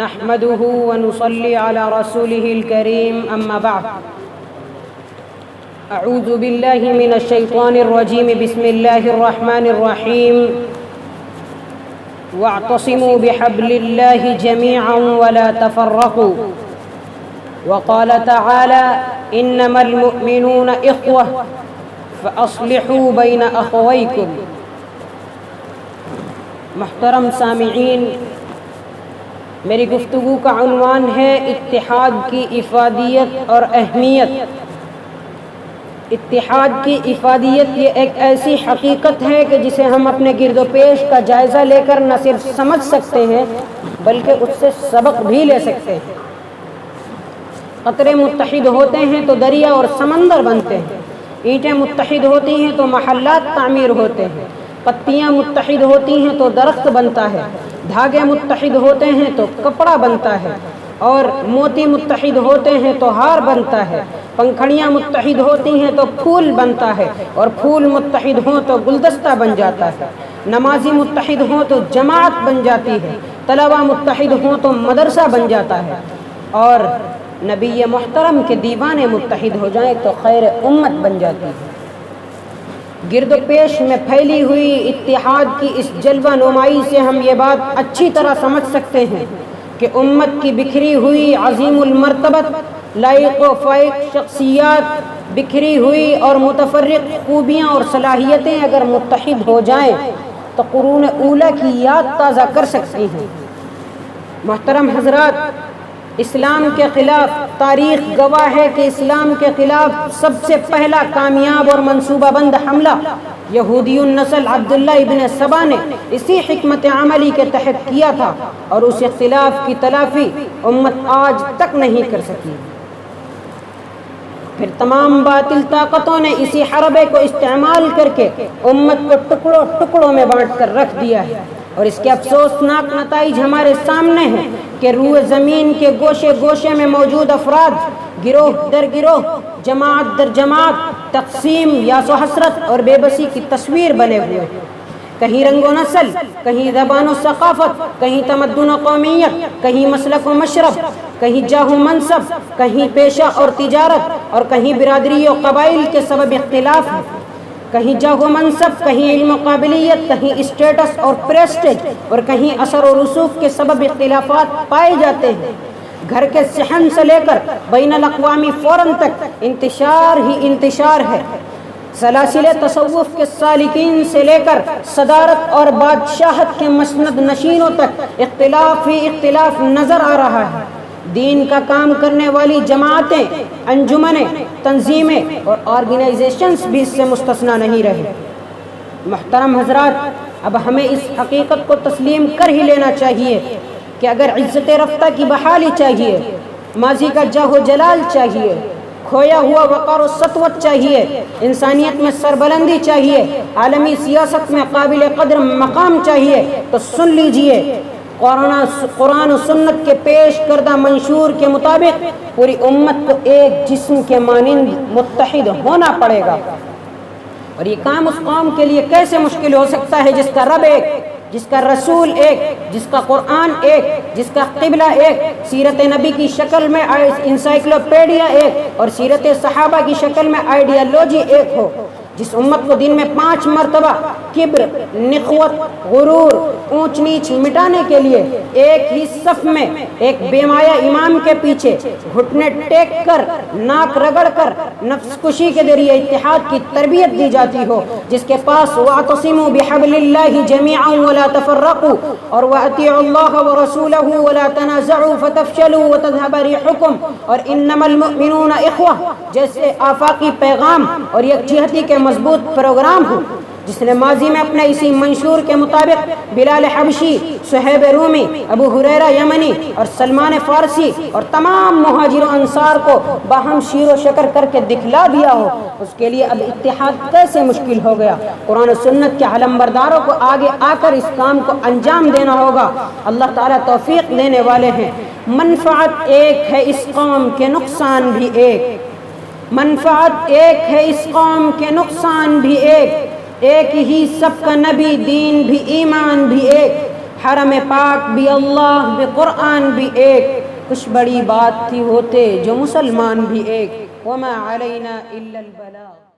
نحمده ونصلي على رسوله الكريم أما بعد أعوذ بالله من الشيطان الرجيم بسم الله الرحمن الرحيم واعتصموا بحبل الله جميعا ولا تفرقوا وقال تعالى إنما المؤمنون إخوة فأصلحوا بين أخويكم. محترم سامعین، میری گفتگو کا عنوان ہے اتحاد کی افادیت اور اہمیت. اتحاد کی افادیت یہ ایک ایسی حقیقت ہے کہ جسے ہم اپنے گرد و پیش کا جائزہ لے کر نہ صرف سمجھ سکتے ہیں بلکہ اس سے سبق بھی لے سکتے ہیں. قطرے متحد ہوتے ہیں تو دریا اور سمندر بنتے ہیں، اینٹیں متحد ہوتی ہیں تو محلات تعمیر ہوتے ہیں، پتیاں متحد ہوتی ہیں تو درخت بنتا ہے، دھاگے متحد ہوتے ہیں تو کپڑا بنتا ہے، اور موتی متحد ہوتے ہیں تو ہار بنتا ہے، پنکھڑیاں متحد ہوتی ہیں تو پھول بنتا ہے، اور پھول متحد ہوں تو گلدستہ بن جاتا ہے، نمازی متحد ہوں تو جماعت بن جاتی ہے، طلبہ متحد ہوں تو مدرسہ بن جاتا ہے، اور نبی محترم کے دیوانے متحد ہو جائیں تو خیر امت بن جاتی ہے. گرد و پیش میں پھیلی ہوئی اتحاد کی اس جلوہ نمائی سے ہم یہ بات اچھی طرح سمجھ سکتے ہیں کہ امت کی بکھری ہوئی عظیم المرتبت لائق و فائق شخصیات، بکھری ہوئی اور متفرق خوبیاں اور صلاحیتیں اگر متحد ہو جائیں تو قرون اولیٰ کی یاد تازہ کر سکتی ہیں. محترم حضرات، اسلام کے خلاف تاریخ گواہ ہے کہ اسلام کے خلاف سب سے پہلا کامیاب اور منصوبہ بند حملہ یہودی النسل عبداللہ ابن سبا نے اسی حکمت عملی کے تحت کیا تھا، اور اس اختلاف کی تلافی امت آج تک نہیں کر سکی. پھر تمام باطل طاقتوں نے اسی حربے کو استعمال کر کے امت کو ٹکڑوں ٹکڑوں میں بانٹ کر رکھ دیا ہے، اور اس کے افسوسناک نتائج ہمارے سامنے ہیں کہ روئے زمین کے گوشے گوشے میں موجود افراد گروہ در گروہ، جماعت در جماعت تقسیم، یاس و حسرت اور بے بسی کی تصویر بنے ہوئے ہیں. کہیں رنگ و نسل، کہیں زبان و ثقافت، کہیں تمدن و قومیت، کہیں مسلک و مشرب، کہیں جاہ و منصب، کہیں پیشہ اور تجارت، اور کہیں برادری و قبائل کے سبب اختلاف ہے. کہیں جاہ و منصب، کہیں علم و قابلیت، کہیں اسٹیٹس اور پریسٹیج، اور کہیں اثر و رسوخ کے سبب اختلافات پائے جاتے ہیں. گھر کے صحن سے لے کر بین الاقوامی فورم تک انتشار ہی انتشار ہے. سلاسل تصوف کے سالکین سے لے کر صدارت اور بادشاہت کے مسند نشینوں تک اختلاف ہی اختلاف نظر آ رہا ہے. دین کا کام کرنے والی جماعتیں، انجمنیں، تنظیمیں اور آرگنائزیشنز بھی اس سے مستثنیٰ نہیں رہے. محترم حضرات، اب ہمیں اس حقیقت کو تسلیم کر ہی لینا چاہیے کہ اگر عزت رفتہ کی بحالی چاہیے، ماضی کا جاہ و جلال چاہیے، کھویا ہوا وقار و سطوت چاہیے، انسانیت میں سربلندی چاہیے، عالمی سیاست میں قابل قدر مقام چاہیے، تو سن لیجئے، قرآن و سنت کے پیش کردہ منشور کے مطابق پوری امت کو ایک جسم کے مانند متحد ہونا پڑے گا. اور یہ کام اس قوم کے لیے کیسے مشکل ہو سکتا ہے جس کا رب ایک، جس کا رسول ایک، جس کا قرآن ایک، جس کا قبلہ ایک، سیرت نبی کی شکل میں انسائکلوپیڈیا ایک، اور سیرت صحابہ کی شکل میں آئیڈیالوجی ایک ہو. جس امت کو دن میں 5 مرتبہ کبر، نخوت، غرور، اونچ نیچ مٹانے کے لیے ایک ہی صف میں ایک بے مایہ امام کے پیچھے گھٹنے ٹیک کر، ناک رگڑ کر، نفس کشی کے ذریعے اتحاد کی تربیت دی جاتی ہو، جس کے پاس واعتصموا بحبل اللہ جميعا ولا تفرقوا اور واطیعوا اللہ ورسولہ ولا تنازعوا فتفشلوا وتذهب ريحكم اور انما المؤمنون اخوہ جیسے آفاقی پیغام اور یکجہتی کے مضبوط پروگرام ہو، جس نے ماضی میں اپنے اسی منشور کے مطابق بلال حبشی، صہیب رومی، ابو ہریرہ یمنی اور سلمان فارسی اور تمام مہاجر و انصار کو باہم شیر و شکر کر کے دکھلا دیا ہو، اس کے لیے اب اتحاد کیسے مشکل ہو گیا؟ قرآن و سنت کے علمبرداروں کو آگے آ کر اس کام کو انجام دینا ہوگا. اللہ تعالیٰ توفیق دینے والے ہیں. منفعت ایک ہے اس قوم کے نقصان بھی ایک، منفعت ایک ہے اس قوم کے نقصان بھی ایک ہی سب کا نبی، دین بھی ایمان بھی ایک. حرم پاک بھی اللہ بھی قرآن بھی ایک، کچھ بڑی بات تھی ہوتے جو مسلمان بھی ایک، وما علینا الا البلاغ۔